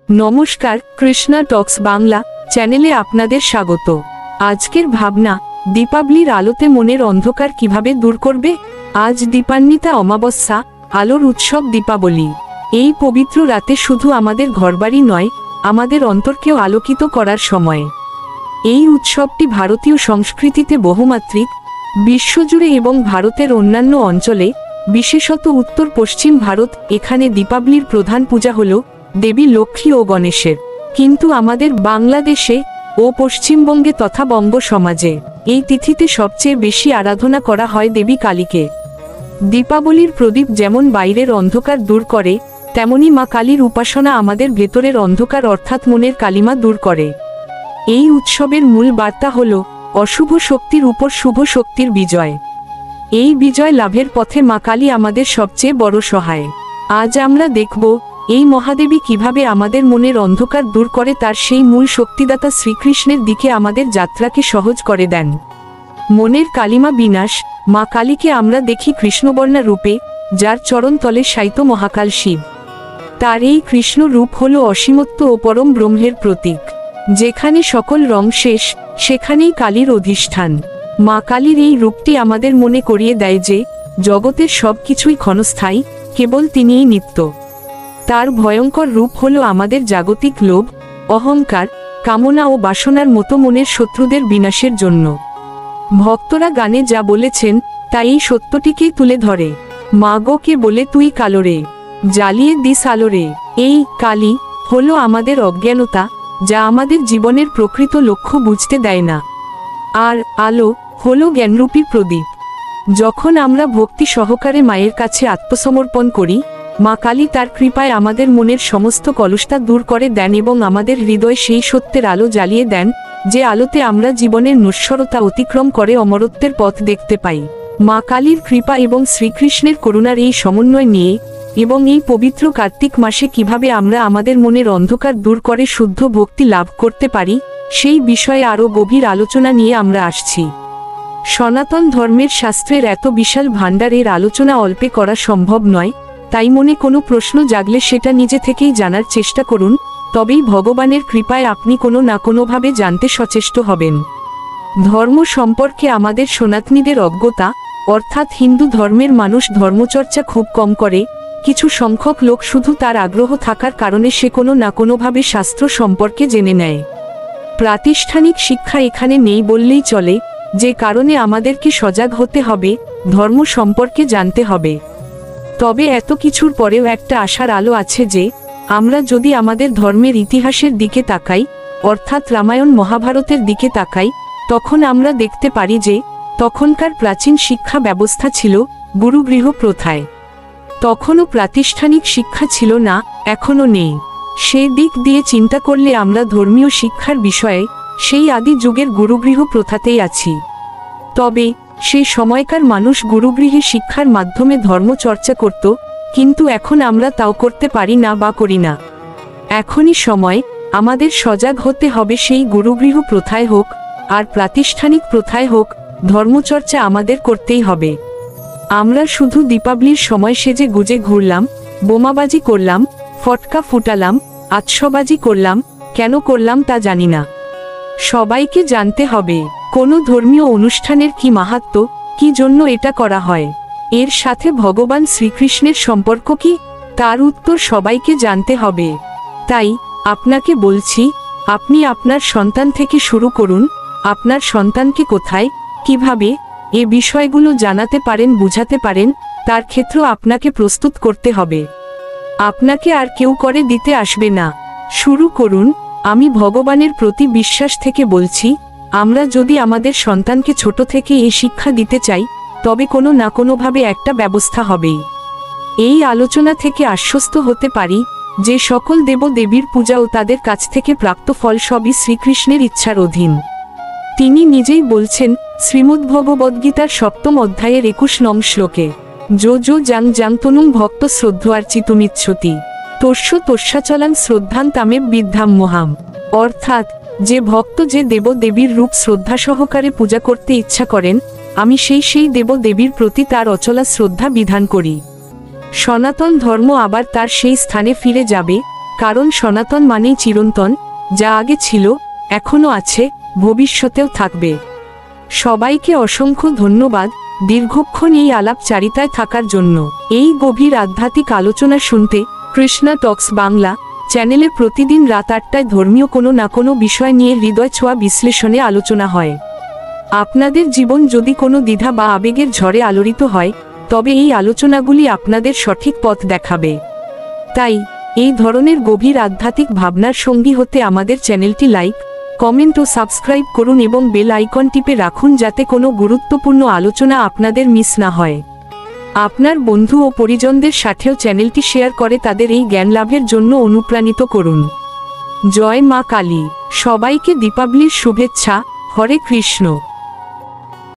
নমস্কার, কৃষ্ণা টক্স বাংলা চ্যানেলে আপনাদের স্বাগত। আজকের ভাবনা, দীপাবলির আলোতে মনের অন্ধকার কিভাবে দূর করবে। আজ দীপান্বিতা অমাবস্যা, আলোর উৎসব দীপাবলি। এই পবিত্র রাতে শুধু আমাদের ঘরবাড়ি নয়, আমাদের অন্তরকেও আলোকিত করার সময়। এই উৎসবটি ভারতীয় সংস্কৃতিতে বহুমাত্রিক। বিশ্বজুড়ে এবং ভারতের অন্যান্য অঞ্চলে, বিশেষত উত্তর পশ্চিম ভারত, এখানে দীপাবলির প্রধান পূজা হল দেবী লক্ষ্মী ও গণেশের। কিন্তু আমাদের বাংলাদেশে ও পশ্চিমবঙ্গে তথা বঙ্গ সমাজে এই তিথিতে সবচেয়ে বেশি আরাধনা করা হয় দেবী কালীকে। দীপাবলির প্রদীপ যেমন বাইরের অন্ধকার দূর করে, তেমনি মা কালীর উপাসনা আমাদের ভেতরের অন্ধকার অর্থাৎ মনের কালিমা দূর করে। এই উৎসবের মূল বার্তা হল অশুভ শক্তির উপর শুভ শক্তির বিজয়। এই বিজয় লাভের পথে মা কালী আমাদের সবচেয়ে বড় সহায়। আজ আমরা দেখব এই মহাদেবী কিভাবে আমাদের মনের অন্ধকার দূর করে, তার সেই মূল শক্তিদাতা শ্রীকৃষ্ণের দিকে আমাদের যাত্রাকে সহজ করে দেন। মনের কালিমা বিনাশ। মা কালীকে আমরা দেখি কৃষ্ণবর্ণা রূপে, যার চরণতলে শায়িত মহাকাল শিব। তার এই কৃষ্ণ রূপ হল অসীমত্ব ও পরম ব্রহ্মের প্রতীক। যেখানে সকল রং শেষ, সেখানেই কালীর অধিষ্ঠান। মা কালীর এই রূপটি আমাদের মনে করিয়ে দেয় যে জগতের সব কিছুই ক্ষণস্থায়ী, কেবল তিনিই নিত্য। তার ভয়ঙ্কর রূপ হল আমাদের জাগতিক লোভ, অহংকার, কামনা ও বাসনার মতো মনের শত্রুদের বিনাশের জন্য। ভক্তরা গানে যা বলেছেন তা এই সত্যটিকেই তুলে ধরে। মা গো কে বলে তুই কালোরে, জ্বালিয়ে দিস আলোরে। এই কালী হলো আমাদের অজ্ঞানতা, যা আমাদের জীবনের প্রকৃত লক্ষ্য বুঝতে দেয় না। আর আলো হলো জ্ঞানরূপী প্রদীপ। যখন আমরা ভক্তি সহকারে মায়ের কাছে আত্মসমর্পণ করি, মা কালী তার কৃপায় আমাদের মনের সমস্ত কলুষতা দূর করে দেন এবং আমাদের হৃদয়ে সেই সত্যের আলো জ্বালিয়ে দেন, যে আলোতে আমরা জীবনের নশ্বরতা অতিক্রম করে অমরত্বের পথ দেখতে পাই। মা কালীর কৃপা এবং শ্রীকৃষ্ণের করুণার এই সমন্বয় নিয়ে এবং এই পবিত্র কার্তিক মাসে কিভাবে আমরা আমাদের মনের অন্ধকার দূর করে শুদ্ধ ভক্তি লাভ করতে পারি, সেই বিষয়ে আরও গভীর আলোচনা নিয়ে আমরা আসছি। সনাতন ধর্মের শাস্ত্রের এত বিশাল ভাণ্ডারের আলোচনা অল্পে করা সম্ভব নয়, তাই মনে কোনো প্রশ্ন জাগলে সেটা নিজে থেকেই জানার চেষ্টা করুন, তবেই ভগবানের কৃপায় আপনি কোনো না কোনোভাবে জানতে সচেষ্ট হবেন। ধর্ম সম্পর্কে আমাদের সনাতনীদের অজ্ঞতা, অর্থাৎ হিন্দু ধর্মের মানুষ ধর্মচর্চা খুব কম করে। কিছু সংখ্যক লোক শুধু তার আগ্রহ থাকার কারণে সে কোনো না কোনোভাবে শাস্ত্র সম্পর্কে জেনে নেয়। প্রাতিষ্ঠানিক শিক্ষা এখানে নেই বললেই চলে, যে কারণে আমাদেরকে সজাগ হতে হবে, ধর্ম সম্পর্কে জানতে হবে। তবে এত কিছুর পরেও একটা আশার আলো আছে যে আমরা যদি আমাদের ধর্মের ইতিহাসের দিকে তাকাই, অর্থাৎ রামায়ণ মহাভারতের দিকে তাকাই, তখন আমরা দেখতে পারি যে তখনকার প্রাচীন শিক্ষা ব্যবস্থা ছিল গুরুগৃহ প্রথায়। তখনও প্রাতিষ্ঠানিক শিক্ষা ছিল না, এখনও নেই। সেই দিক দিয়ে চিন্তা করলে আমরা ধর্মীয় শিক্ষার বিষয়ে সেই আদি যুগের গুরুগৃহ প্রথাতেই আছি। তবে সেই সময়কার মানুষ গুরুগৃহে শিক্ষার মাধ্যমে ধর্ম চর্চা করত, কিন্তু এখন আমরা তাও করতে পারি না বা করি না। এখনই সময় আমাদের সজাগ হতে হবে। সেই গুরুগৃহ প্রথায় হোক আর প্রাতিষ্ঠানিক প্রথায় হোক, ধর্মচর্চা আমাদের করতেই হবে। আমরা শুধু দীপাবলির সময় সেজে গুজে ঘুরলাম, বোমাবাজি করলাম, ফটকা ফুটালাম, আতশবাজি করলাম, কেন করলাম তা জানি না। সবাইকে জানতে হবে কোনো ধর্মীয় অনুষ্ঠানের কি মাহাত্ম্য, কি জন্য এটা করা হয়, এর সাথে ভগবান শ্রীকৃষ্ণের সম্পর্ক কি, তার উত্তর সবাইকে জানতে হবে। তাই আপনাকে বলছি, আপনি আপনার সন্তান থেকে শুরু করুন। আপনার সন্তানকে কোথায়, কিভাবে এ বিষয়গুলো জানাতে পারেন, বুঝাতে পারেন, তার ক্ষেত্রে আপনাকে প্রস্তুত করতে হবে। আপনাকে আর কেউ করে দিতে আসবে না। শুরু করুন। আমি ভগবানের প্রতি বিশ্বাস থেকে বলছি, আমরা যদি আমাদের সন্তানকে ছোট থেকে এই শিক্ষা দিতে চাই, তবে কোনো না কোনোভাবে একটা ব্যবস্থা হবেই। এই আলোচনা থেকে আশ্বস্ত হতে পারি যে সকল দেব দেবীর পূজা ও তাদের কাছ থেকে প্রাপ্ত ফল সবই শ্রীকৃষ্ণের ইচ্ছার অধীন। তিনি নিজেই বলছেন শ্রীমদ্ভগবদ্গীতার 7ম অধ্যায়ের 21 নং শ্লোকে, যো যো জাং জাং তনুং ভক্ত শ্রদ্ধোয়ার্চিতুমিচ্ছতি তস্য তস্যাচলাং শ্রদ্ধান তামেব বিদ্ধাম মহাম। অর্থাৎ যে ভক্ত যে দেব দেবীর রূপ শ্রদ্ধা সহকারে পূজা করতে ইচ্ছা করেন, আমি সেই দেব দেবীর প্রতি তার অচলা শ্রদ্ধা বিধান করি। সনাতন ধর্ম আবার তার সেই স্থানে ফিরে যাবে কারণ সনাতন মানেই চিরন্তন, যা আগে ছিল, এখনো আছে, ভবিষ্যতেও থাকবে। সবাইকে অসংখ্য ধন্যবাদ দীর্ঘক্ষণ এই আলাপচারিতায় থাকার জন্য। এই গভীর আধ্যাত্মিক আলোচনা শুনতে কৃষ্ণা টক্স বাংলা চ্যানেলে প্রতিদিন রাত 8টায় ধর্মীয় কোনো না কোনো বিষয় নিয়ে হৃদয় ছোঁয়া বিশ্লেষণে আলোচনা হয়। আপনাদের জীবন যদি কোনো দ্বিধা বা আবেগের ঝড়ে আলোড়িত হয়, তবে এই আলোচনাগুলি আপনাদের সঠিক পথ দেখাবে। তাই এই ধরনের গভীর আধ্যাত্মিক ভাবনার সঙ্গী হতে আমাদের চ্যানেলটি লাইক, কমেন্ট ও সাবস্ক্রাইব করুন এবং বেল আইকন টিপে রাখুন যাতে কোনো গুরুত্বপূর্ণ আলোচনা আপনাদের মিস না হয়। আপনার বন্ধু ও পরিজনদের সাথেও চ্যানেলটি শেয়ার করে তাদের এই জ্ঞান লাভের জন্য অনুপ্রাণিত করুন। জয় মা কালী। সবাইকে দীপাবলির শুভেচ্ছা। হরে কৃষ্ণ।